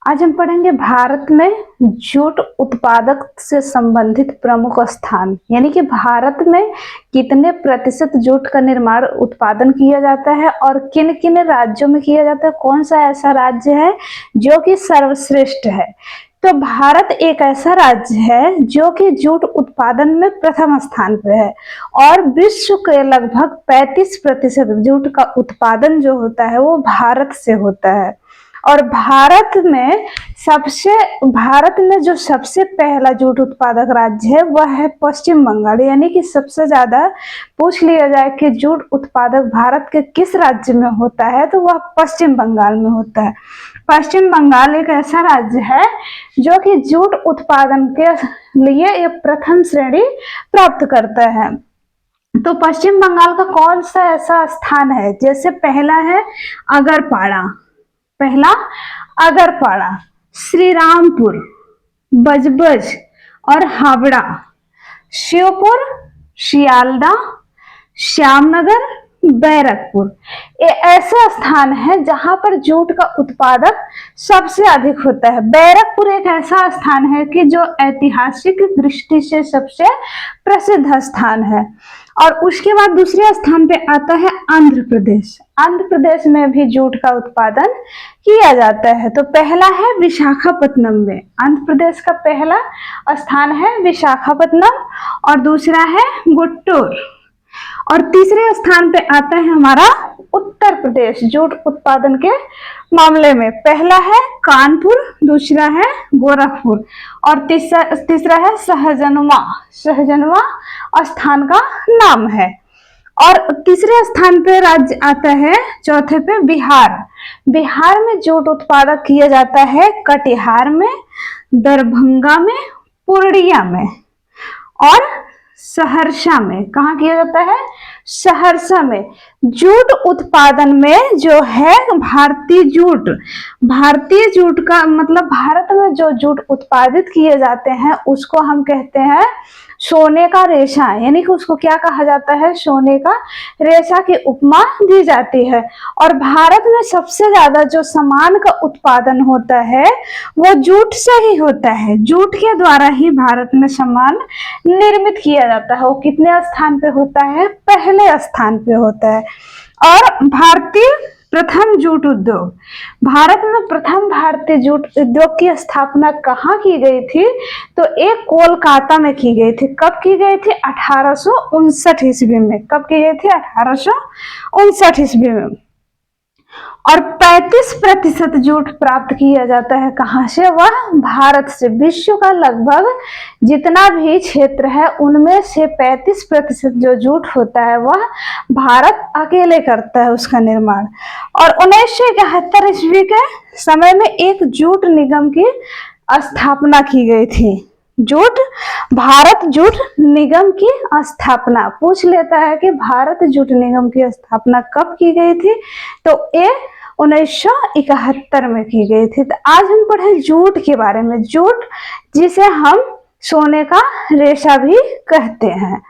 आज हम पढ़ेंगे भारत में जूट उत्पादक से संबंधित प्रमुख स्थान, यानी कि भारत में कितने प्रतिशत जूट का निर्माण उत्पादन किया जाता है और किन किन राज्यों में किया जाता है, कौन सा ऐसा राज्य है जो कि सर्वश्रेष्ठ है। तो भारत एक ऐसा राज्य है जो कि जूट उत्पादन में प्रथम स्थान पे है और विश्व के लगभग 35% जूट का उत्पादन जो होता है वो भारत से होता है। और भारत में जो सबसे पहला जूट उत्पादक राज्य है वह है पश्चिम बंगाल, यानी कि सबसे ज्यादा पूछ लिया जाए कि जूट उत्पादक भारत के किस राज्य में होता है तो वह पश्चिम बंगाल में होता है। पश्चिम बंगाल एक ऐसा राज्य है जो कि जूट उत्पादन के लिए एक प्रथम श्रेणी प्राप्त करता है। तो पश्चिम बंगाल का कौन सा ऐसा स्थान है, जैसे अगरपाड़ा, श्रीरामपुर, बजबज और हावड़ा, श्योपुर, शियालदा, श्यामनगर, बैरकपुर, ये ऐसे स्थान है जहां पर जूट का उत्पादक सबसे अधिक होता है। बैरकपुर एक ऐसा स्थान है कि जो ऐतिहासिक दृष्टि से सबसे प्रसिद्ध स्थान है। और उसके बाद दूसरे स्थान पे आता है आंध्र प्रदेश। आंध्र प्रदेश में भी जूट का उत्पादन किया जाता है। तो पहला है विशाखापत्तनम में, आंध्र प्रदेश का पहला स्थान है विशाखापत्तनम और दूसरा है गुंटूर और तीसरे स्थान पे आता है हमारा उत्तर प्रदेश जूट उत्पादन के मामले में। पहला है कानपुर, दूसरा है गोरखपुर और तीसरा है सहजनवा स्थान का नाम है। और तीसरे स्थान पे राज्य आता है, चौथे पे बिहार में जूट उत्पादक किया जाता है कटिहार में, दरभंगा में, पूर्णिया में और सहरसा में। कहाँ किया जाता है? सहरसा में। जूट उत्पादन में जो है भारतीय जूट का मतलब भारत में जो जूट उत्पादित किए जाते हैं उसको हम कहते हैं सोने का रेशा, यानी कि उसको क्या कहा जाता है? सोने का रेशा की उपमा दी जाती है। और भारत में सबसे ज्यादा जो सामान का उत्पादन होता है वो जूट से ही होता है। जूट के द्वारा ही भारत में सामान निर्मित किया जाता है। वो कितने स्थान पे होता है? पहले स्थान पे होता है। और प्रथम जूट उद्योग, भारत में प्रथम भारतीय जूट उद्योग की स्थापना कहाँ की गई थी? तो एक कोलकाता में की गई थी। कब की गई थी? 1859 ईस्वी में। कब की गई थी? 1859 ईस्वी में। और 35% जूट प्राप्त किया जाता है कहाँ से? वह भारत से। विश्व का लगभग जितना भी क्षेत्र है उनमें से 35% जो जूट होता है वह भारत अकेले करता है उसका निर्माण। और 1971 ईस्वी के समय में एक जूट निगम की स्थापना की गई थी। भारत जूट निगम की स्थापना पूछ लेता है कि भारत जूट निगम की स्थापना कब की गई थी? तो ये 1971 में की गई थी। तो आज हम पढ़े जूट के बारे में, जूट जिसे हम सोने का रेशा भी कहते हैं।